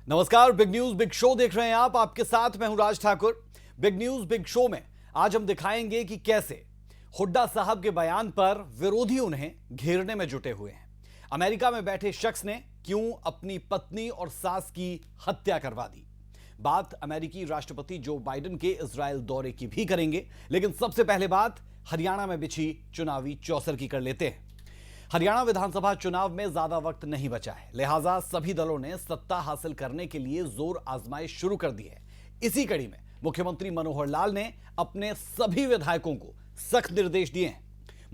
नमस्कार, big news big show देख रहे हैं आप। आपके साथ मैं हूं Raj Thakur. Big news big show में आज हम दिखाएंगे कि कैसे हुड्डा साहब के बयान पर विरोधी उन्हें घेरने में जुटे हुए हैं। अमेरिका में बैठे शख्स ने क्यों अपनी पत्नी और सास की हत्या करवा दी। बात अमेरिकी राष्ट्रपति जो बाइडेन के इजरायल दौरे की भी करेंगे, लेकिन सबसे पहले बात हरियाणा में बिछी चुनावी चौसर की कर लेते हैं। हरियाणा विधानसभा चुनाव में ज्यादा वक्त नहीं बचा है, लिहाजा सभी दलों ने सत्ता हासिल करने के लिए जोर आजमाइश शुरू कर दी है। इसी कड़ी में मुख्यमंत्री मनोहर लाल ने अपने सभी विधायकों को सख्त निर्देश दिए हैं।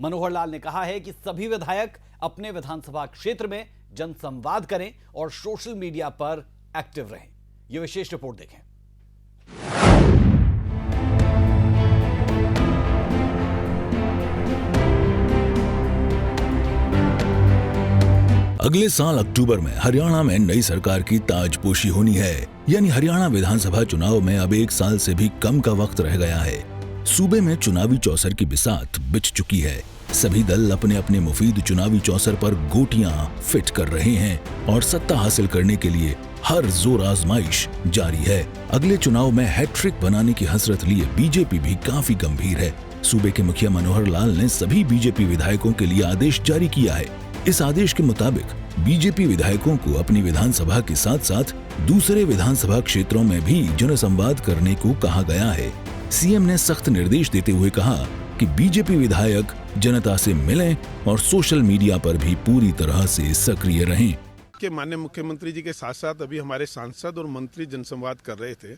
मनोहर लाल ने कहा है कि सभी विधायक अपने विधानसभा क्षेत्र में जनसंवाद करें और सोशल मीडिया पर एक्टिव रहें। यह विशेष रिपोर्ट देखें। अगले साल अक्टूबर में हरियाणा में नई सरकार की ताजपोशी होनी है, यानी हरियाणा विधानसभा चुनाव में अब 1 साल से भी कम का वक्त रह गया है। सूबे में चुनावी चौसर की बिसात बिछ चुकी है। सभी दल अपने अपने मुफीद चुनावी चौसर पर गोटियां फिट कर रहे हैं और सत्ता हासिल करने के लिए हर जोर आजमाइश जारी है। अगले चुनाव में हैट्रिक बनाने की हसरत लिए बीजेपी भी काफी गंभीर है। सूबे के मुखिया मनोहर लाल ने सभी बीजेपी विधायकों के लिए आदेश जारी किया है। इस आदेश के मुताबिक बीजेपी विधायकों को अपनी विधानसभा के साथ साथ दूसरे विधानसभा क्षेत्रों में भी जनसंवाद करने को कहा गया है। सीएम ने सख्त निर्देश देते हुए कहा कि बीजेपी विधायक जनता से मिलें और सोशल मीडिया पर भी पूरी तरह से सक्रिय रहें। के माननीय मुख्यमंत्री जी के साथ साथ अभी हमारे सांसद और मंत्री जनसंवाद कर रहे थे।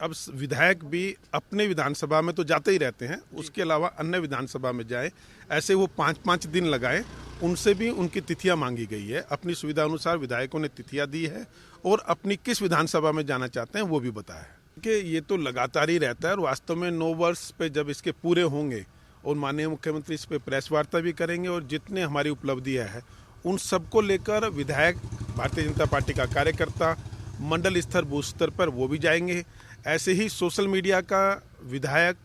अब विधायक भी अपने विधानसभा में तो जाते ही रहते हैं, उसके अलावा अन्य विधानसभा में जाए, ऐसे वो 5-5 दिन लगाए। उनसे भी उनकी तिथियां मांगी गई है। अपनी सुविधा अनुसार विधायकों ने तिथियां दी है और अपनी किस विधानसभा में जाना चाहते हैं वो भी बताया है कि ये तो लगातार ही रहता है। और वास्तव में 9 वर्ष पे जब इसके पूरे होंगे और माननीय मुख्यमंत्री इस पे प्रेस वार्ता भी करेंगे और जितने हमारी उपलब्धियां है उन सबको लेकर विधायक, भारतीय जनता पार्टी का कार्यकर्ता, मंडल स्तर बूथ स्तर पर वो भी जाएंगे। ऐसे ही सोशल मीडिया का विधायक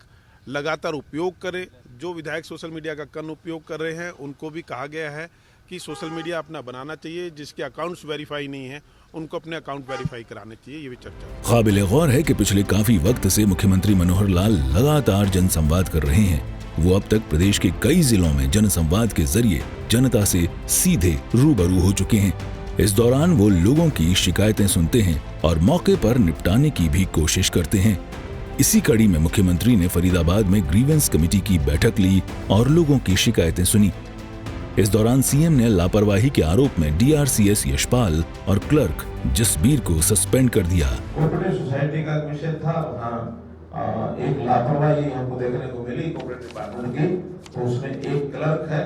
लगातार उपयोग करे। जो विधायक सोशल मीडिया का कम उपयोग कर रहे हैं उनको भी कहा गया है कि सोशल मीडिया अपना बनाना चाहिए। जिसके अकाउंट्स वेरीफाई नहीं है उनको अपने अकाउंट वेरीफाई कराने चाहिए। ये भी चर्चा काबिल गौर है कि पिछले काफी वक्त से मुख्यमंत्री मनोहर लाल लगातार जनसंवाद कर रहे हैं। वो अब तक प्रदेश के कई जिलों में जनसंवाद के जरिए जनता से सीधे रूबरू हो चुके हैं। इस दौरान वो लोगों की शिकायतें सुनते हैं और मौके पर निपटाने की भी कोशिश करते हैं। इसी कड़ी में मुख्यमंत्री ने फरीदाबाद में ग्रीवेंस कमेटी की बैठक ली और लोगों की शिकायतें सुनी। इस दौरान सीएम ने लापरवाही के आरोप में डीआरसीएस यशपाल और क्लर्क जसबीर को सस्पेंड कर दिया। कोऑपरेटिव सोसाइटी का मिशन था, एक लापरवाही हमको देखने को मिली कोऑपरेटिव डिपार्टमेंट की। तो उसमें एक क्लर्क है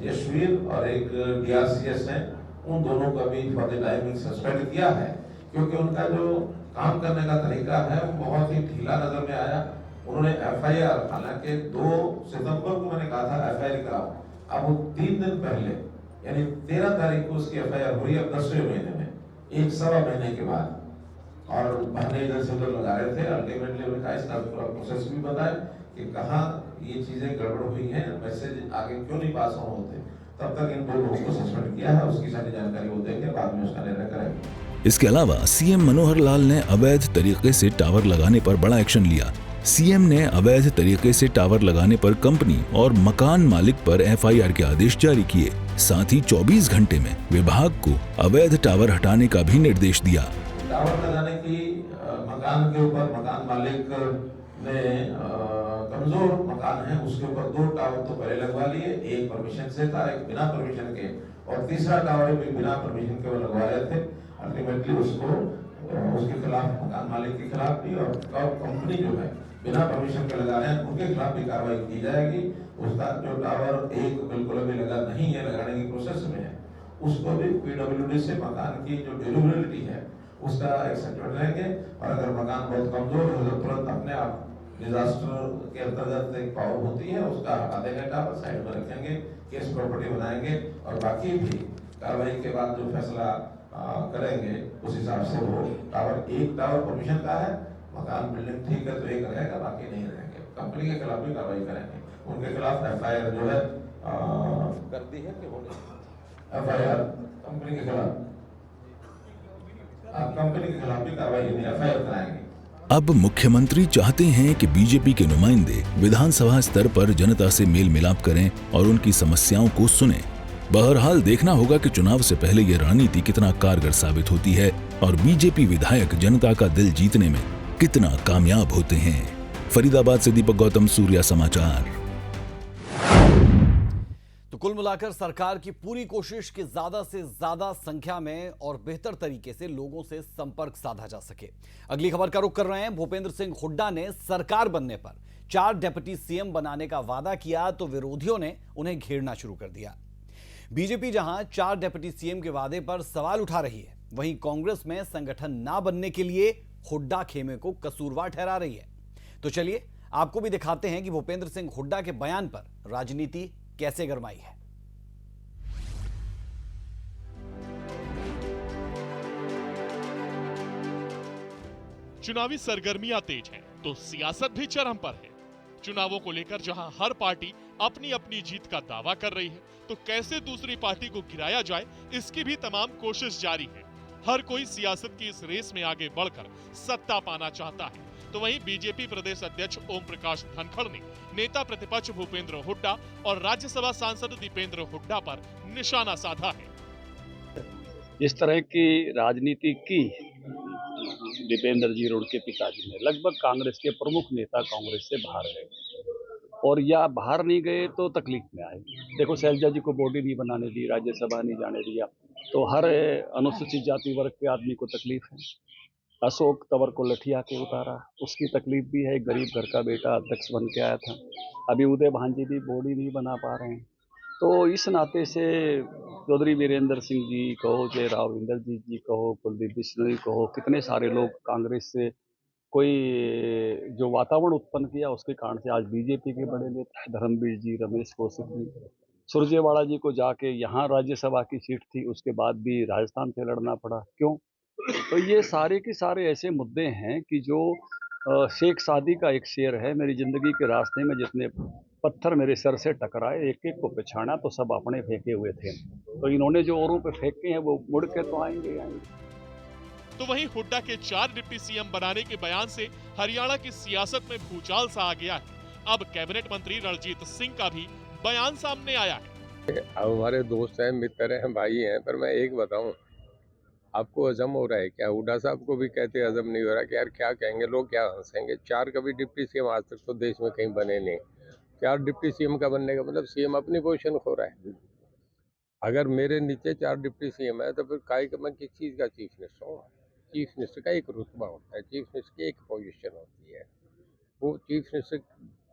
यशवीर और एक डीआरसीएस है, उन दोनों का भी फॉर द टाइमिंग सस्पेंड किया है, क्योंकि उनका जो काम करने का तरीका है वो बहुत ही ढीला नजर में आया। उन्होंने एफआईआर, हालांकि 2 सितंबर को मैंने कहा था एफआईआर कराओ, अब वो 3 दिन पहले यानी 13 तारीख को उसकी एफआईआर हुई है 10वें महीने में, 1.25 महीने के बाद। और भरने इधर से उधर लगा रहे थे। अल्टीमेटली उन्होंने कहा इसका पूरा प्रोसेस भी बताए कि कहाँ ये चीजें गड़बड़ हुई हैं, मैसेज आगे क्यों नहीं पास ऑन होते। तब तक इन 2 लोगों को सस्पेंड किया है। उसकी सारी जानकारी वो देंगे, बाद में उसका निर्णय करेंगे। इसके अलावा सीएम मनोहर लाल ने अवैध तरीके से टावर लगाने पर बड़ा एक्शन लिया। सीएम ने अवैध तरीके से टावर लगाने पर कंपनी और मकान मालिक पर एफआईआर के आदेश जारी किए। साथ ही 24 घंटे में विभाग को अवैध टावर हटाने का भी निर्देश दिया। टावर लगाने की मकान के ऊपर मकान मालिक ने कमजोर मकान है उसके ऊपर 2 टावर तो पहले लगवा लिए। एक परमिशन से था, एक बिना परमिशन के, और तीसरा टावर भी बिना परमिशन के वो लगवा रहे थे। अल्टीमेटली उसके खिलाफ, मकान मालिक के खिलाफ भी और कंपनी जो है बिना परमिशन के लगा रहे हैं उनके खिलाफ भी कार्रवाई की जाएगी। उसका जो टावर एक बिल्कुल अभी लगा नहीं है, लगाने की प्रोसेस में है, उसको भी पीडब्ल्यूडी से मकान की जो ड्यूरेबिलिटी है उसका एक सर्टिफिकेट लेंगे। और अगर मकान बहुत कमजोर हो तो तुरंत अपने आप डिजास्टर के अंतर्गत एक पावर होती है उसका हटा देंगे, टावर साइड में रखेंगे, केस प्रॉपर्टी बनाएंगे और बाकी भी कार्रवाई के बाद जो फैसला करेंगे उस हिसाब से वो टावर, एक टावर परमिशन का है, मकान बिल्डिंग ठीक है तो एक रहेगा, बाकी नहीं रहेंगे। कंपनी के खिलाफ भी कार्रवाई करेंगे। उनके खिलाफ एफआईआर जो है कर दी है कि एफआईआर कंपनी के खिलाफ कंपनी के खिलाफ भी कार्रवाई होगी, एफआईआर कराएंगे। अब मुख्यमंत्री चाहते हैं कि बीजेपी के नुमाइंदे विधानसभा स्तर पर जनता से मेल मिलाप करें और उनकी समस्याओं को सुनें। बहरहाल देखना होगा कि चुनाव से पहले ये रणनीति कितना कारगर साबित होती है और बीजेपी विधायक जनता का दिल जीतने में कितना कामयाब होते हैं। फरीदाबाद से दीपक गौतम, सूर्या समाचार। तो कुल मिलाकर सरकार की पूरी कोशिश कि ज्यादा से ज्यादा संख्या में और बेहतर तरीके से लोगों से संपर्क साधा जा सके। अगली खबर का रुख कर रहे हैं। भूपेंद्र सिंह हुड्डा ने सरकार बनने पर 4 डिप्टी सीएम बनाने का वादा किया तो विरोधियों ने उन्हें घेरना शुरू कर दिया। बीजेपी जहां 4 डिप्टी सीएम के वादे पर सवाल उठा रही है, वहीं कांग्रेस में संगठन ना बनने के लिए हुड्डा खेमे को कसूरवार ठहरा रही है। तो चलिए आपको भी दिखाते हैं कि भूपेंद्र सिंह हुड्डा के बयान पर राजनीति कैसे गरमाई है। चुनावी सरगर्मियां तेज हैं, तो सियासत भी चरम पर है। चुनावों को लेकर जहां हर पार्टी अपनी अपनी जीत का दावा कर रही है, तो कैसे दूसरी पार्टी को गिराया जाए, इसकी भी तमाम कोशिश जारी है। हर कोई सियासत की इस रेस में आगे बढ़कर सत्ता पाना चाहता है। तो वहीं बीजेपी प्रदेश अध्यक्ष ओम प्रकाश धनखड़ ने नेता प्रतिपक्ष भूपेंद्र हुड्डा और राज्यसभा सांसद दीपेंद्र हुड्डा पर निशाना साधा है। इस तरह की राजनीति की दीपेंद्र जी और उनके पिताजी ने लगभग कांग्रेस के प्रमुख नेता कांग्रेस से बाहर गए, और या बाहर नहीं गए तो तकलीफ में आए। देखो, शैलजा जी को बॉडी नहीं बनाने दी, राज्यसभा नहीं जाने दिया, तो हर अनुसूचित जाति वर्ग के आदमी को तकलीफ है। अशोक तंवर को लठिया के उतारा, उसकी तकलीफ भी है। गरीब घर का बेटा अध्यक्ष बन के आया था। अभी उदय भांजी भी बॉडी नहीं बना पा रहे हैं। तो इस नाते से चौधरी वीरेंद्र सिंह जी कहो, जय राव इंद्रजीत जी कहो, कुलदीप बिश्नोई कहो, कितने सारे लोग कांग्रेस से कोई जो वातावरण उत्पन्न किया उसके कारण से आज बीजेपी के बड़े नेता धर्मवीर जी, रमेश कौशिक जी, सुरजेवाला जी को जाके यहाँ राज्यसभा की सीट थी, उसके बाद भी राजस्थान से लड़ना पड़ा। क्यों? तो ये सारे के सारे ऐसे मुद्दे हैं कि जो शेख सादी का एक शेर है, मेरी जिंदगी के रास्ते में जितने पत्थर मेरे सर से टकराए, एक एक को पछाड़ा तो सब अपने फेंके हुए थे। तो इन्होंने जो औरों पे फेंके हैं वो मुड़ के तो आएंगे। तो वहीं हुड्डा के 4 डिप्टी सीएम बनाने के बयान से हरियाणा की सियासत में भूचाल सा आ गया है। अब कैबिनेट मंत्री रणजीत सिंह का भी बयान सामने आया है। अब हमारे दोस्त हैं, मित्र हैं, भाई हैं, पर मैं एक बताऊं, आपको हजम हो रहा है क्या? हुड्डा साहब को भी कहते हजम नहीं हो रहा कि यार क्या कहेंगे लोग, क्या हंसेंगे। 4 कभी डिप्टी सीएम आज तक तो देश में कहीं बने नहीं। 4 डिप्टी सीएम का बनने का मतलब सीएम अपनी पोजीशन खो रहा है। अगर मेरे नीचे 4 डिप्टी सीएम है तो फिर काय का मैं किस चीज़ का चीफ मिनिस्टर हूँ? चीफ मिनिस्टर का एक रुतबा होता है, चीफ मिनिस्टर की एक पोजीशन होती है। वो चीफ मिनिस्टर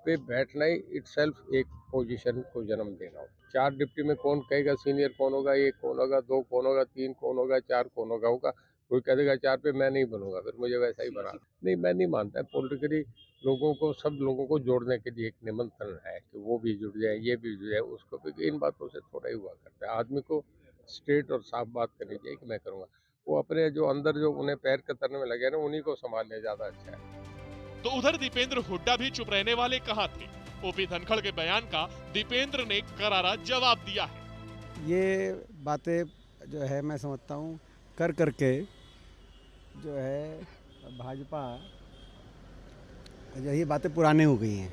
पे बैठना ही इटसेल्फ एक पोजीशन को जन्म देना हो। 4 डिप्टी में कौन कहेगा सीनियर कौन होगा, 1 कौन होगा, 2 कौन होगा, 3 कौन होगा, 4 कौन होगा। कोई कह देगा 4 पे मैं नहीं बनूंगा, फिर मुझे वैसा ही बना। नहीं, मैं नहीं मानता। पॉलिटिकली लोगों को, सब लोगों को जोड़ने के लिए एक निमंत्रण है कि वो भी जुड़ जाए, ये भी जुड़ जाए। उसको भी इन बातों से थोड़ा ही हुआ करता है। आदमी को स्ट्रेट और साफ बात करनी चाहिए कि मैं करूँगा। वो अपने जो अंदर जो उन्हें पैर कतरने में लगे ना, उन्हीं को संभालने ज़्यादा अच्छा है। तो उधर दीपेंद्र हुड्डा भी चुप रहने वाले कहाँ थे? ओपी धनखड़ के बयान का दीपेंद्र ने करारा जवाब दिया है। ये बातें जो है मैं समझता हूँ कर करके जो है भाजपा जो ये बातें पुरानी हो गई हैं।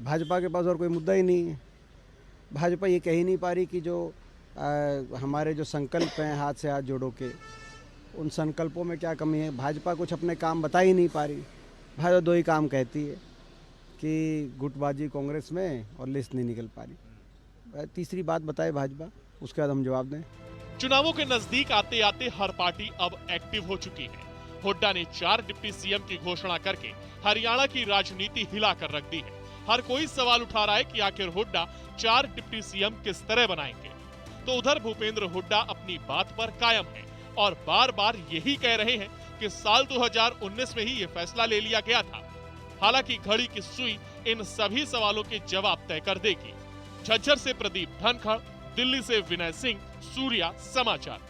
भाजपा के पास और कोई मुद्दा ही नहीं है। भाजपा ये कह ही नहीं पा रही कि जो हमारे जो संकल्प हैं हाथ से हाथ जोड़ो के, उन संकल्पों में क्या कमी है। भाजपा कुछ अपने काम बता ही नहीं पा रही। भाजपा 2 ही काम कहती है कि गुटबाजी कांग्रेस में और लिस्ट नहीं निकल पा रही। तीसरी बात बताए भाजपा, उसके बाद हम जवाब दें। चुनावों के नजदीक आते आते हर पार्टी अब एक्टिव हो चुकी है। हुड्डा ने 4 डिप्टी सीएम की घोषणा करके हरियाणा की राजनीति हिला कर रख दी है। हर कोई सवाल उठा रहा है कि आखिर हुड्डा 4 डिप्टी सीएम किस तरह बनाएंगे। तो उधर भूपेंद्र हुड्डा अपनी बात पर कायम है और बार बार यही कह रहे हैं कि साल 2019 में ही ये फैसला ले लिया गया था। हालांकि घड़ी की सुई इन सभी सवालों के जवाब तय कर देगी। झज्जर से प्रदीप धनखड़, दिल्ली से विनय सिंह, सूर्या समाचार।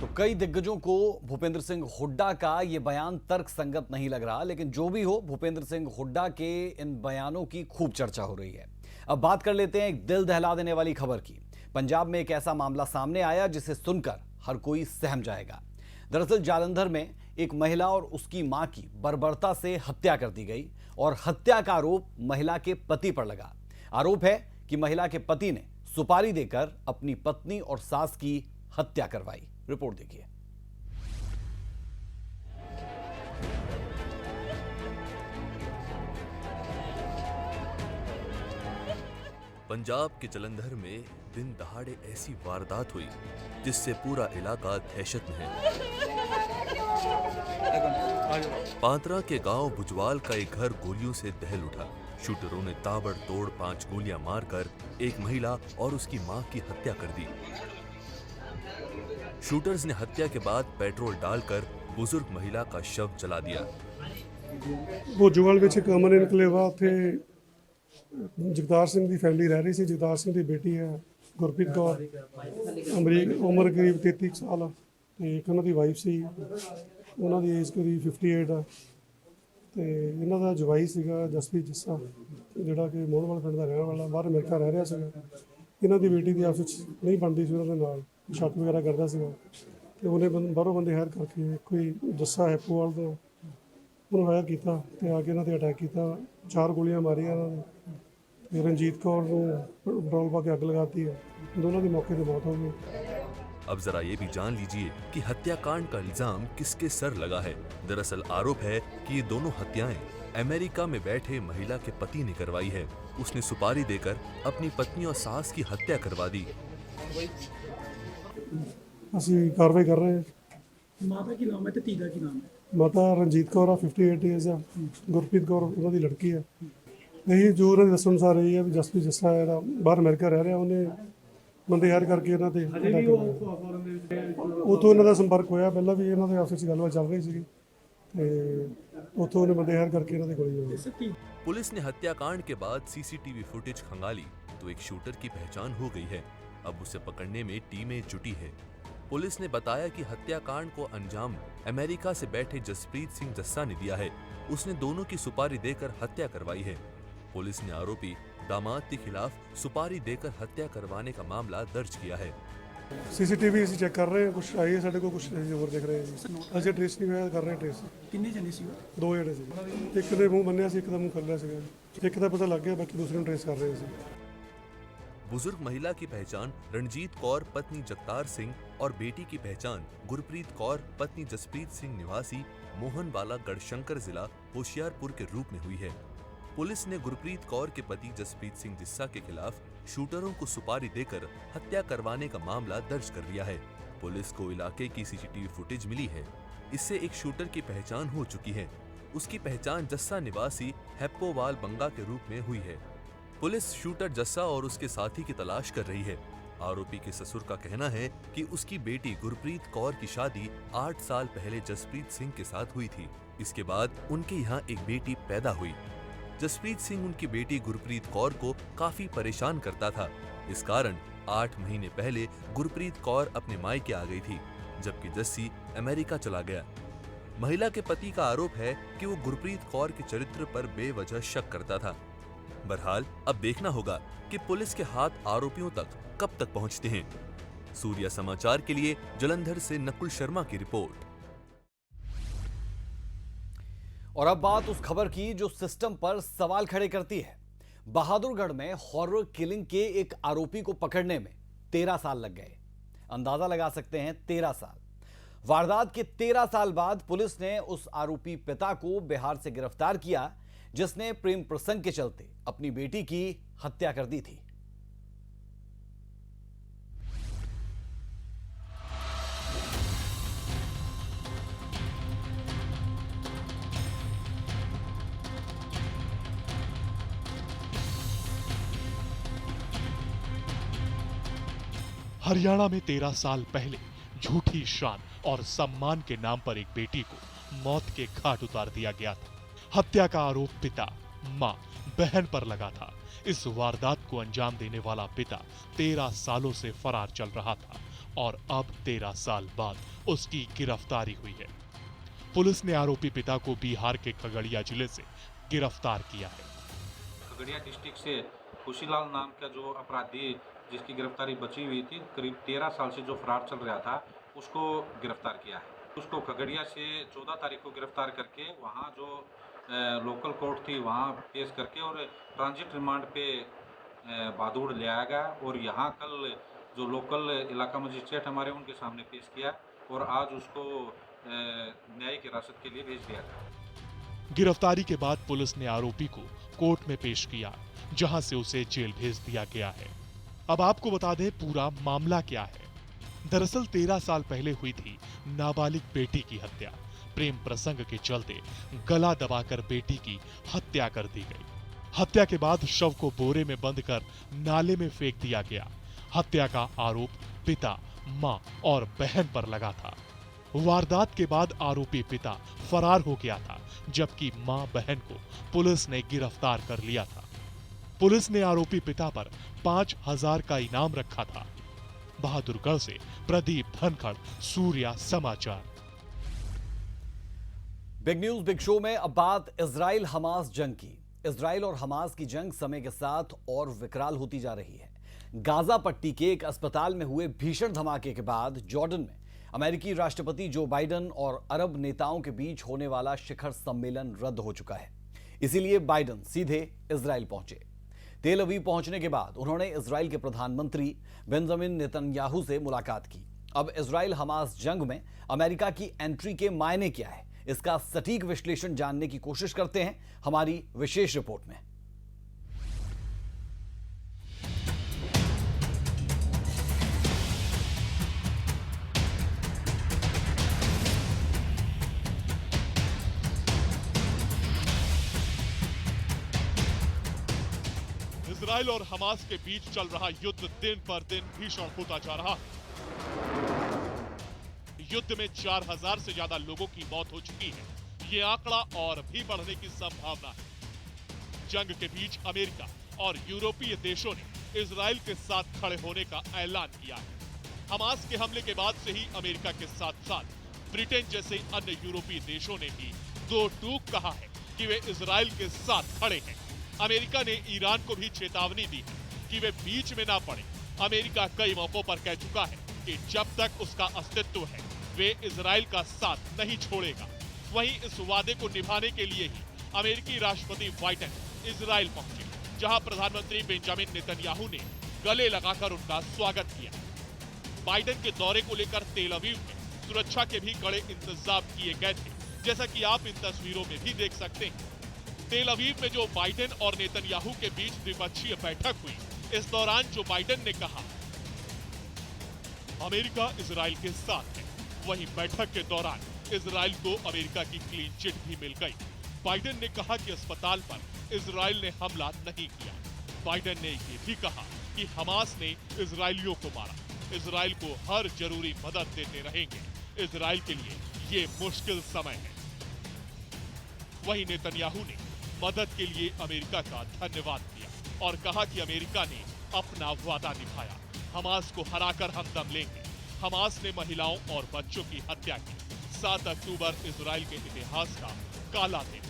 तो कई दिग्गजों को भूपेंद्र सिंह हुड्डा का यह बयान तर्क संगत नहीं लग रहा, लेकिन जो भी हो, भूपेंद्र सिंह हुड्डा के इन बयानों की खूब चर्चा हो रही है। अब बात कर लेते हैं एक दिल दहला देने वाली खबर की। पंजाब में एक ऐसा मामला सामने आया जिसे सुनकर हर कोई सहम जाएगा। दरअसल जालंधर में एक महिला और उसकी मां की बर्बरता से हत्या कर दी गई और हत्या का आरोप महिला के पति पर लगा। आरोप है कि महिला के पति ने सुपारी देकर अपनी पत्नी और सास की हत्या करवाई। रिपोर्ट देखिए। पंजाब के जलंधर में दिन दहाड़े ऐसी वारदात हुई जिससे पूरा इलाका दहशत में है। पांतरा के गांव भुजवाल का एक घर गोलियों से दहल उठा। शूटरों ने ताबड़तोड़ 5 गोलियां मारकर एक महिला और उसकी मां की हत्या कर दी। शूटर्स ने हत्या के बाद पेट्रोल डालकर बुजुर्ग महिला का शव जला दिया। भुजवाल ਵਿੱਚ ਇੱਕ ਅਮਨ ਇਨਕਲੇਵਾ ਉੱਥੇ ਜਗਤਾਰ ਸਿੰਘ ਦੀ ਫੈਮਿਲੀ ਰਹਿ ਰਹੀ ਸੀ। ਜਗਤਾਰ ਸਿੰਘ ਦੀ ਬੇਟੀ ਹੈ ਗੁਰਪ੍ਰੀਤ ਕੌਰ, ਅਮਰੀਕ ਉਮਰ ਕਰੀਬ 33 ਸਾਲ, ਤੇ ਇੱਕ ਉਹਨਾਂ ਦੀ ਵਾਈਫ ਸੀ, ਉਹਨਾਂ ਦੀ ਏਜ ਕਰੀਬ 58 ਆ, ਤੇ ਇਹਨਾਂ ਦਾ ਜਵਾਈ ਸੀਗਾ ਜਸਪ੍ਰੀਤ ਜੱਸਾ, ਜਿਹੜਾ ਕਿ ਮੋਹਨਵਾਲ ਪਿੰਡ ਦਾ ਰਹਿਣ ਵਾਲਾ, ਬਾਹਰ ਅਮਰੀਕਾ ਰਹਿ ਰਿਹਾ ਸੀਗਾ। ਇਹਨਾਂ ਦੀ ਬੇਟੀ ਦੀ ਆਪਸ ਵਿੱਚ ਨਹੀਂ ਬਣਦੀ ਸੀ ਉਹਨਾਂ ਦੇ ਨਾਲ, ਸ਼ੱਕ ਵਗੈਰਾ ਕਰਦਾ ਸੀਗਾ, ਤੇ ਉਹਨੇ ਬਾਹਰੋਂ ਬੰਦੇ ਹਾਇਰ ਕਰਕੇ ਕੋਈ ਜੱਸਾ ਹੈਪੋਵਾਲ ਤੋਂ ਉਹਨੂੰ ਹਾਇਰ ਕੀਤਾ ਤੇ ਆ ਕੇ ਇਹਨਾਂ ਤੇ ਅਟੈਕ ਕੀਤਾ। 4 ਗੋਲੀਆਂ ਮਾਰੀਆਂ ਇਹਨਾਂ ਨੇ ਤੇ ਰਣਜੀਤ ਕੌਰ ਨੂੰ ਪੈਟਰੋਲ ਪਾ ਕੇ ਅੱਗ ਲਗਾਤੀ है। दोनों की मौके पर मौत हो गई। अब जरा ये भी जान लीजिए कि हत्याकांड का इल्जाम किसके सर लगा है। दरअसल आरोप है कि ये दोनों हत्याएं अमेरिका में बैठे महिला के पति ने करवाई है। उसने सुपारी देकर अपनी पत्नी और सास की हत्या करवा दी। ਅਸੀਂ ਕਾਰਵਾਈ ਕਰ ਰਹੇ ਹਾਂ। ਮਾਤਾ ਕੀ ਨਾਮ ਹੈ ਤੇ ਧੀ ਦਾ ਕੀ ਨਾਮ ਹੈ? ਮਾਤਾ ਰਣਜੀਤ ਕੌਰ ਆ, 58 ਏਜ ਆ, ਗੁਰਪ੍ਰੀਤ ਕੌਰ ਉਹਨਾਂ ਦੀ ਲੜਕੀ ਆ। ਇਹ ਜੋ ਉਹਨਾਂ ਦੇ ਦੱਸਣ ਅਨੁਸਾਰ ਇਹ ਹੈ ਵੀ ਜਸਪ੍ਰੀਤ ਜੱਸਾ ਜਿਹੜਾ ਬਾਹਰ ਅਮਰੀਕਾ ਰਹਿ ਰਿਹਾ, ਉਹਨੇ ਬੰਦੇ ਹਾਇਰ ਕਰਕੇ ਇਹਨਾਂ ਤੇ ਉੱਥੋਂ ਇਹਨਾਂ ਦਾ ਸੰਪਰਕ ਹੋਇਆ। ਪਹਿਲਾਂ ਵੀ ਇਹਨਾਂ ਦੇ ਆਪਸ ਵਿੱਚ ਗੱਲਬਾਤ ਚੱਲ ਰਹੀ ਸੀਗੀ ਤੇ ਉੱਥੋਂ ਉਹਨੇ ਬੰਦੇ ਹਾਇਰ ਕਰਕੇ ਇਹਨਾਂ ਦੇ ਗੋਲੀ ਚਲਾਈ। पुलिस ने हत्याकांड के बाद सीसीटीवी फुटेज खंगाली तो एक शूटर की पहचान हो गई है। अब उसे पकड़ने में टीमें जुटी है। पुलिस ने बताया कि हत्याकांड को अंजाम अमेरिका से बैठे जसप्रीत सिंह जस्सा ने दिया है। उसने दोनों की सुपारी देकर हत्या करवाई है। पुलिस ने आरोपी दामाद के खिलाफ सुपारी देकर हत्या करवाने का मामला दर्ज किया है। सीसीटीवी ਅਸੀਂ ਚੈੱਕ ਕਰ ਰਹੇ ਹਾਂ, ਕੁਝ ਆਈ ਹੈ ਸਾਡੇ ਕੋਲ, ਕੁਝ ਅਸੀਂ ਹੋਰ ਦੇਖ ਰਹੇ ਹਾਂ। ਅਜੇ ਟ੍ਰੇਸ ਨਹੀਂ ਹੋਇਆ, ਕਰ ਰਹੇ ਟ੍ਰੇਸ। ਕਿੰਨੇ ਜਣੇ ਸੀ? 2 ਜਣੇ ਸੀ। ਇੱਕ ਦੇ ਮੂੰਹ ਬੰਨਿਆ ਸੀ, ਇੱਕ ਦਾ ਮੂੰਹ ਖੁੱਲਿਆ ਸੀਗਾ। ਇੱਕ ਦਾ ਪਤਾ ਲੱਗ ਗਿਆ, ਬਾਕੀ ਦੂਸਰੇ ਨੂੰ ਟ੍ਰੇਸ ਕਰ ਰਹੇ ਸੀ। बुजुर्ग महिला की पहचान रणजीत कौर पत्नी जगतार सिंह और बेटी की पहचान गुरप्रीत कौर पत्नी जसप्रीत सिंह निवासी मोहनवाला गढ़शंकर जिला होशियारपुर के रूप में हुई है। पुलिस ने गुरप्रीत कौर के पति जसप्रीत सिंह जिस्सा के खिलाफ शूटरों को सुपारी देकर हत्या करवाने का मामला दर्ज कर लिया है। पुलिस को इलाके की सीसीटीवी फुटेज मिली है। इससे एक शूटर की पहचान हो चुकी है। उसकी पहचान जस्सा निवासी हैप्पोवाल बंगा के रूप में हुई है। पुलिस शूटर जस्सा और उसके साथी की तलाश कर रही है। आरोपी के ससुर का कहना है कि उसकी बेटी गुरप्रीत कौर की शादी 8 साल पहले जसप्रीत सिंह के साथ हुई थी। इसके बाद उनके यहाँ एक बेटी पैदा हुई। जसप्रीत सिंह उनकी बेटी गुरप्रीत कौर को काफी परेशान करता था। इस कारण 8 महीने पहले गुरप्रीत कौर अपने मायके आ गई थी, जबकि जस्सी अमेरिका चला गया। महिला के पति का आरोप है कि वो गुरप्रीत कौर के चरित्र पर बेवजह शक करता था। बहरहाल अब देखना होगा कि पुलिस के हाथ आरोपियों तक कब तक पहुंचते हैं। सूर्या समाचार के लिए जलंधर से नकुल शर्मा की रिपोर्ट। और अब बात उस खबर की जो सिस्टम पर सवाल खड़े करती है। बहादुरगढ़ में हॉरर किलिंग के एक आरोपी को पकड़ने में 13 साल लग गए। अंदाजा लगा सकते हैं, 13 साल। वारदात के 13 साल बाद पुलिस ने उस आरोपी पिता को बिहार से गिरफ्तार किया जिसने प्रेम प्रसंग के चलते अपनी बेटी की हत्या कर दी थी। हरियाणा में 13 साल पहले झूठी शान और सम्मान के नाम पर एक बेटी को मौत के घाट उतार दिया गया था। हत्या का आरोप पिता, मां, बहन पर लगा था। इस वारदात को अंजाम देने वाला पिता 13 सालों से फरार चल रहा था और अब 13 साल बाद उसकी गिरफ्तारी हुई है। पुलिस ने आरोपी पिता को बिहार के खगड़िया जिले से गिरफ्तार किया है। खगड़िया डिस्ट्रिक्ट से खुशीलाल नाम का जो अपराधी जिसकी गिरफ्तारी बची हुई थी, करीब 13 साल से जो फरार चल रहा था, उसको गिरफ्तार किया है। उसको खगड़िया से 14 तारीख को गिरफ्तार करके वहाँ जो लोकल कोर्ट थी वहाँ पेश करके और ट्रांजिट रिमांड पे भादुड़ ले आया गया और यहाँ कल जो लोकल इलाका मजिस्ट्रेट हमारे उनके सामने पेश किया और आज उसको न्यायिक हिरासत के लिए भेज दिया गया। गिरफ्तारी के बाद पुलिस ने आरोपी को कोर्ट में पेश किया, जहां से उसे जेल भेज दिया गया है। अब आपको बता दें पूरा मामला क्या है। दरअसल 13 साल पहले हुई थी नाबालिग बेटी की हत्या। प्रेम प्रसंग के चलते गला दबाकर बेटी की हत्या कर दी गई। हत्या के बाद शव को बोरे में बंद कर नाले में फेंक दिया गया। हत्या का आरोप पिता, मां और बहन पर लगा था। वारदात के बाद आरोपी पिता फरार हो गया था, जबकि मां बहन को पुलिस ने गिरफ्तार कर लिया था। पुलिस ने आरोपी पिता पर 5,000 का इनाम रखा था। बहादुरगढ़ से प्रदीप धनखड़, सूर्या समाचार। बिग न्यूज बिग शो में अब बात इजराइल हमास जंग की। इजराइल और हमास की जंग समय के साथ और विकराल होती जा रही है। गाजा पट्टी के एक अस्पताल में हुए भीषण धमाके के बाद जॉर्डन में अमेरिकी राष्ट्रपति जो बाइडेन और अरब नेताओं के बीच होने वाला शिखर सम्मेलन रद्द हो चुका है। इसीलिए बाइडेन सीधे इजराइल पहुंचे। तेल अवीव पहुंचने के बाद उन्होंने इजराइल के प्रधानमंत्री बेंजामिन नेतन्याहू से मुलाकात की। अब इजराइल हमास जंग में अमेरिका की एंट्री के मायने क्या है, इसका सटीक विश्लेषण जानने की कोशिश करते हैं हमारी विशेष रिपोर्ट में। इजराइल और हमास के बीच चल रहा युद्ध दिन पर दिन भीषण होता जा रहा है। युद्ध में 4,000 से ज्यादा लोगों की मौत हो चुकी है। ये आंकड़ा और भी बढ़ने की संभावना है। जंग के बीच अमेरिका और यूरोपीय देशों ने इजराइल के साथ खड़े होने का ऐलान किया है। हमास के हमले के बाद से ही अमेरिका के साथ साथ ब्रिटेन जैसे अन्य यूरोपीय देशों ने भी दो टूक कहा है कि वे इजराइल के साथ खड़े हैं। अमेरिका ने ईरान को भी चेतावनी दी है कि वे बीच में ना पड़े। अमेरिका कई मौकों पर कह चुका है कि जब तक उसका अस्तित्व है वे इजराइल का साथ नहीं छोड़ेगा। वहीं इस वादे को निभाने के लिए ही अमेरिकी राष्ट्रपति बाइडेन इजराइल पहुंचे, जहां प्रधानमंत्री बेंजामिन नेतन्याहू ने गले लगाकर उनका स्वागत किया। बाइडेन के दौरे को लेकर तेल अवीव में सुरक्षा के भी कड़े इंतजाम किए गए थे, जैसा कि आप इन तस्वीरों में भी देख सकते हैं। तेल अवीव में जो बाइडेन और नेतन्याहू के बीच द्विपक्षीय बैठक हुई, इस दौरान जो बाइडेन ने कहा अमेरिका इजराइल के साथ है, वहीं बैठक के दौरान इजराइल को अमेरिका की क्लीन चिट भी मिल गई। बाइडेन ने कहा कि अस्पताल पर इजराइल ने हमला नहीं किया। बाइडेन ने ये भी कहा कि हमास ने इजरायलियों को मारा। इजराइल को हर जरूरी मदद देते रहेंगे। इजराइल के लिए ये मुश्किल समय है। वहीं नेतन्याहू ने मदद के लिए अमेरिका का धन्यवाद किया और कहा कि अमेरिका ने अपना वादा निभाया। हमास को हराकर हम दम लेंगे। हमास ने महिलाओं और बच्चों की हत्या की। 7 अक्टूबर इजराइल के इतिहास का काला दिन।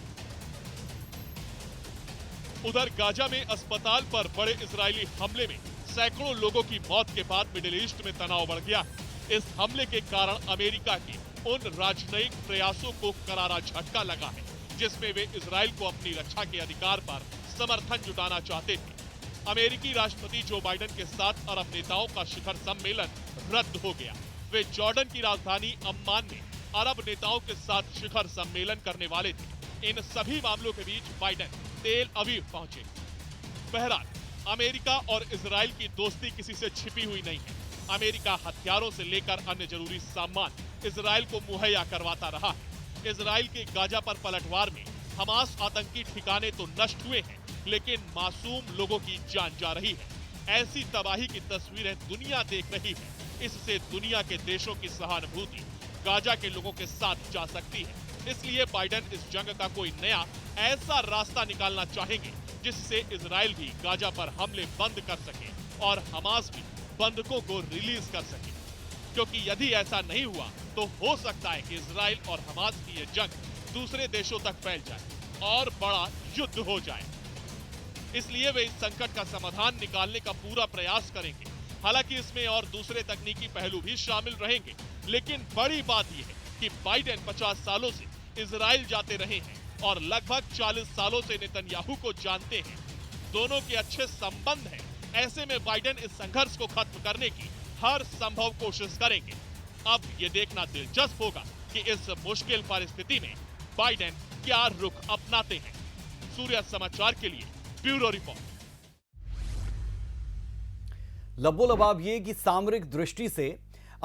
उधर गाजा में अस्पताल पर बड़े इजरायली हमले में सैकड़ों लोगों की मौत के बाद मिडिल ईस्ट में तनाव बढ़ गया। इस हमले के कारण अमेरिका के उन राजनयिक प्रयासों को करारा झटका लगा है जिसमें वे इजराइल को अपनी रक्षा के अधिकार पर समर्थन जुटाना चाहते थे। अमेरिकी राष्ट्रपति जो बाइडेन के साथ अरब नेताओं का शिखर सम्मेलन रद्द हो गया। वे जॉर्डन की राजधानी अम्मान में अरब नेताओं के साथ शिखर सम्मेलन करने वाले थे। इन सभी मामलों के बीच बाइडेन तेल अवीव पहुंचे। बहरहाल अमेरिका और इजराइल की दोस्ती किसी से छिपी हुई नहीं है। अमेरिका हथियारों से लेकर अन्य जरूरी सामान इजराइल को मुहैया करवाता रहा है। इजराइल के गाजा पर पलटवार में हमास आतंकी ठिकाने तो नष्ट हुए हैं, लेकिन मासूम लोगों की जान जा रही है। ऐसी तबाही की तस्वीरें दुनिया देख रही है। इससे दुनिया के देशों की सहानुभूति गाजा के लोगों के साथ जा सकती है। इसलिए बाइडेन इस जंग का कोई नया ऐसा रास्ता निकालना चाहेंगे जिससे इजराइल भी गाजा पर हमले बंद कर सके और हमास भी बंधकों को रिलीज कर सके, क्योंकि यदि ऐसा नहीं हुआ तो हो सकता है कि इजराइल और हमास की यह जंग दूसरे देशों तक फैल जाए और बड़ा युद्ध हो जाए। इसलिए वे इस संकट का समाधान निकालने का पूरा प्रयास करेंगे। हालांकि इसमें और दूसरे तकनीकी पहलू भी शामिल रहेंगे, लेकिन बड़ी बात यह है कि बाइडेन 50 सालों से इजराइल जाते रहे हैं और लगभग 40 सालों से नेतन्याहू को जानते हैं। दोनों के अच्छे संबंध हैं। ऐसे में बाइडेन इस संघर्ष को खत्म करने की हर संभव कोशिश करेंगे। अब ये देखना दिलचस्प होगा कि इस मुश्किल परिस्थिति में बाइडेन क्या रुख अपनाते हैं। सूर्य समाचार के लिए ब्यूरो रिपोर्ट। लबोलबाब ये कि सामरिक दृष्टि से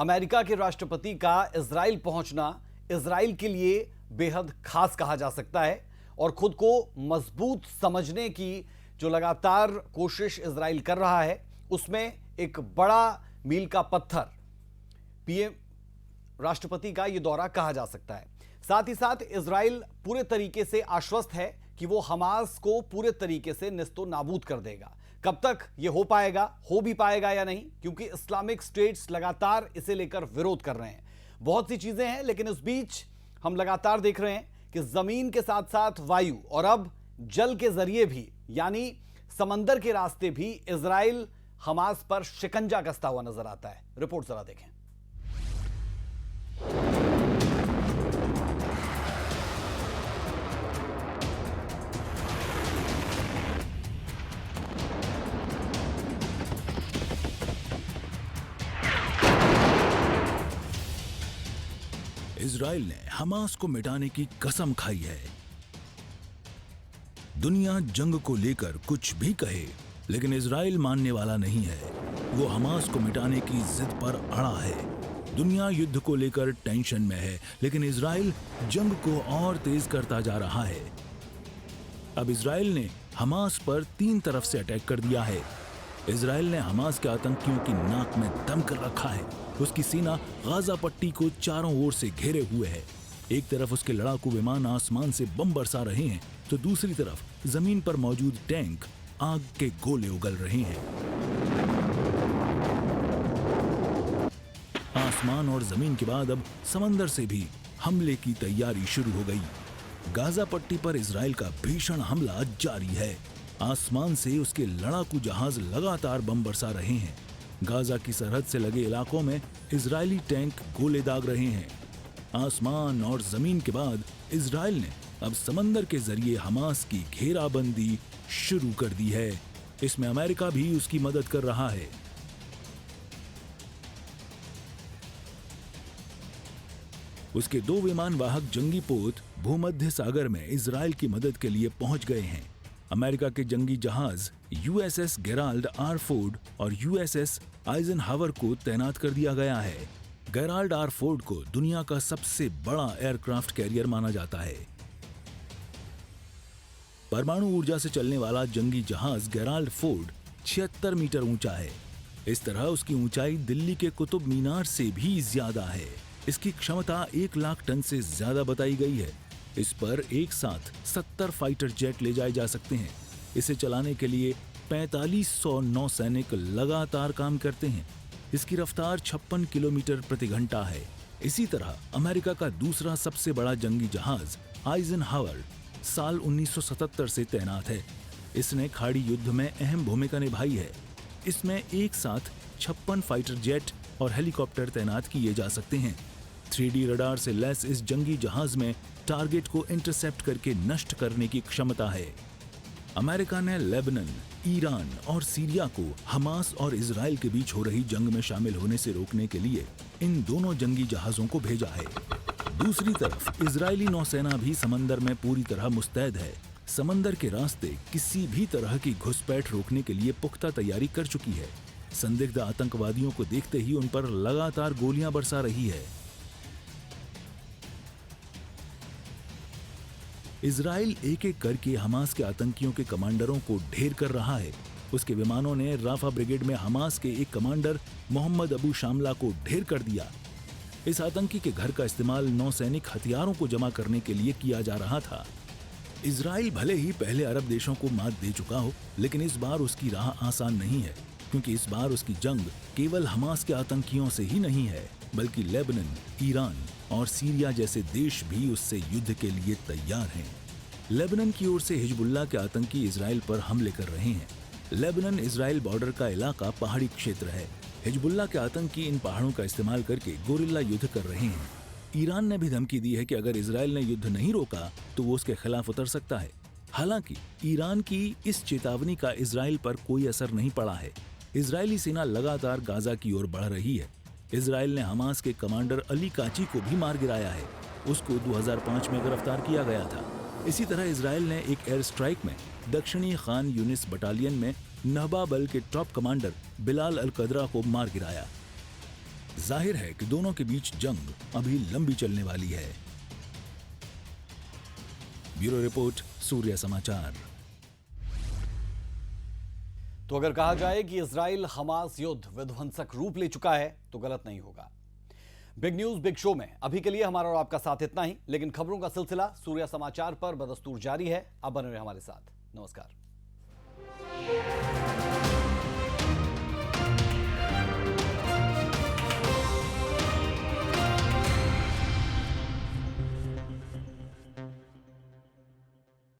अमेरिका के राष्ट्रपति का इजराइल पहुंचना इजराइल के लिए बेहद खास कहा जा सकता है और खुद को मजबूत समझने की जो लगातार कोशिश इजराइल कर रहा है उसमें एक बड़ा मील का पत्थर पीएम राष्ट्रपति का यह दौरा कहा जा सकता है। साथ ही साथ इजराइल पूरे तरीके से आश्वस्त है कि वो हमास को पूरे तरीके से निस्तो नाबूद कर देगा। कब तक ये हो पाएगा, हो भी पाएगा या नहीं, क्योंकि इस्लामिक स्टेट्स लगातार इसे लेकर विरोध कर रहे हैं। बहुत सी चीजें हैं, लेकिन इस बीच हम लगातार देख रहे हैं कि जमीन के साथ साथ वायु और अब जल के जरिए भी, यानी समंदर के रास्ते भी इजराइल हमास पर शिकंजा कसता हुआ नजर आता है। रिपोर्ट जरा देखें। इजराइल ने हमास को मिटाने की कसम खाई है। दुनिया जंग को लेकर कुछ भी कहे, लेकिन इजराइल मानने वाला नहीं है। वो हमास को मिटाने की जिद पर अड़ा है। दुनिया युद्ध को लेकर टेंशन में है, लेकिन इजराइल जंग को और तेज करता जा रहा है। अब इजराइल ने हमास पर 3 तरफ से अटैक कर दिया है। इजराइल ने हमास के आतंकियों की नाक में दम कर रखा है। उसकी सेना गाजा पट्टी को चारों ओर से घेरे हुए है। एक तरफ उसके लड़ाकू विमान आसमान से बम बरसा रहे हैं, तो दूसरी तरफ जमीन पर मौजूद टैंक आग के गोले उगल रहे हैं। आसमान और जमीन के बाद अब समंदर से भी हमले की तैयारी शुरू हो गई। गाजा पट्टी पर इजराइल का भीषण हमला जारी है। आसमान से उसके लड़ाकू जहाज लगातार बम बरसा रहे हैं। गाजा की सरहद से लगे इलाकों में इजरायली टैंक गोले दाग रहे हैं। आसमान और जमीन के बाद इजराइल ने अब समंदर के जरिए हमास की घेराबंदी शुरू कर दी है। इसमें अमेरिका भी उसकी मदद कर रहा है। उसके 2 विमान वाहक जंगी पोत भूमध्य सागर में इजराइल की मदद के लिए पहुंच गए हैं। अमेरिका के जंगी जहाज यूएसएस गेराल्ड आर फोर्ड और यूएसएस आइजनहावर को तैनात कर दिया गया है। गेराल्ड आर फोर्ड को दुनिया का सबसे बड़ा एयरक्राफ्ट कैरियर माना जाता है। परमाणु ऊर्जा से चलने वाला जंगी जहाज गेराल्ड फोर्ड 76 मीटर ऊंचा है। इस तरह उसकी ऊंचाई दिल्ली के कुतुब मीनार से भी ज्यादा है। इसकी क्षमता 1 लाख टन से ज्यादा बताई गई है। इस पर एक साथ 70 फाइटर जेट ले जाए जा सकते हैं। इसे चलाने के लिए 4500 नौसैनिक लगातार काम करते हैं। इसकी रफ्तार 56 किलोमीटर प्रति घंटा है। इसी तरह अमेरिका का दूसरा सबसे बड़ा जंगी जहाज आइजनहावर साल 1977 से तैनात है। इसने खाड़ी युद्ध में अहम भूमिका निभाई है। इसमें एक साथ 56 फाइटर जेट और हेलीकॉप्टर तैनात किए जा सकते हैं। 3D रडार से लैस इस जंगी जहाज में टारगेट को इंटरसेप्ट करके नष्ट करने की क्षमता है। अमेरिका ने लेबनान, ईरान और सीरिया को हमास और इजराइल के बीच हो रही जंग में शामिल होने से रोकने के लिए इन दोनों जंगी जहाजों को भेजा है। दूसरी तरफ इजरायली नौसेना भी समंदर में पूरी तरह मुस्तैद है। समंदर के रास्ते किसी भी तरह की घुसपैठ रोकने के लिए पुख्ता तैयारी कर चुकी है। संदिग्ध आतंकवादियों को देखते ही उन पर लगातार गोलियां बरसा रही है। इजराइल एक एक करके हमास के आतंकियों के कमांडरों को ढेर कर रहा है। उसके विमानों ने राफा ब्रिगेड में हमास के एक कमांडर मोहम्मद अबू शामला को ढेर कर दिया। इस आतंकी के घर का इस्तेमाल नौसैनिक हथियारों को जमा करने के लिए किया जा रहा था। इजराइल भले ही पहले अरब देशों को मात दे चुका हो, लेकिन इस बार उसकी राह आसान नहीं है, क्योंकि इस बार उसकी जंग केवल हमास के आतंकियों से ही नहीं है, बल्कि लेबनान, ईरान और सीरिया जैसे देश भी उससे युद्ध के लिए तैयार हैं। लेबनान की ओर से हिजबुल्लाह के आतंकी इजराइल पर हमले कर रहे हैं। लेबनान इजराइल बॉर्डर का इलाका पहाड़ी क्षेत्र है। हिजबुल्लाह के आतंकी इन पहाड़ों का इस्तेमाल करके गोरिल्ला युद्ध कर रहे हैं। ईरान ने भी धमकी दी है कि अगर इजराइल ने युद्ध नहीं रोका तो वो उसके खिलाफ उतर सकता है। हालांकि ईरान की इस चेतावनी का इजराइल पर कोई असर नहीं पड़ा है। इजरायली सेना लगातार गाजा की ओर बढ़ रही है। इजराइल ने हमास के कमांडर अली काची को भी मार गिराया है। उसको 2005 में गिरफ्तार किया गया था। इसी तरह इजराइल ने एक एयर स्ट्राइक में दक्षिणी खान यूनिस बटालियन में नहबा बल के टॉप कमांडर बिलाल अल कदरा को मार गिराया। जाहिर है कि दोनों के बीच जंग अभी लंबी चलने वाली है। ब्यूरो रिपोर्ट, सूर्य समाचार। तो अगर कहा जाए कि इजराइल हमास युद्ध विध्वंसक रूप ले चुका है तो गलत नहीं होगा। बिग न्यूज बिग शो में अभी के लिए हमारा और आपका साथ इतना ही, लेकिन खबरों का सिलसिला सूर्य समाचार पर बदस्तूर जारी है। आप बने रहे हमारे साथ। नमस्कार।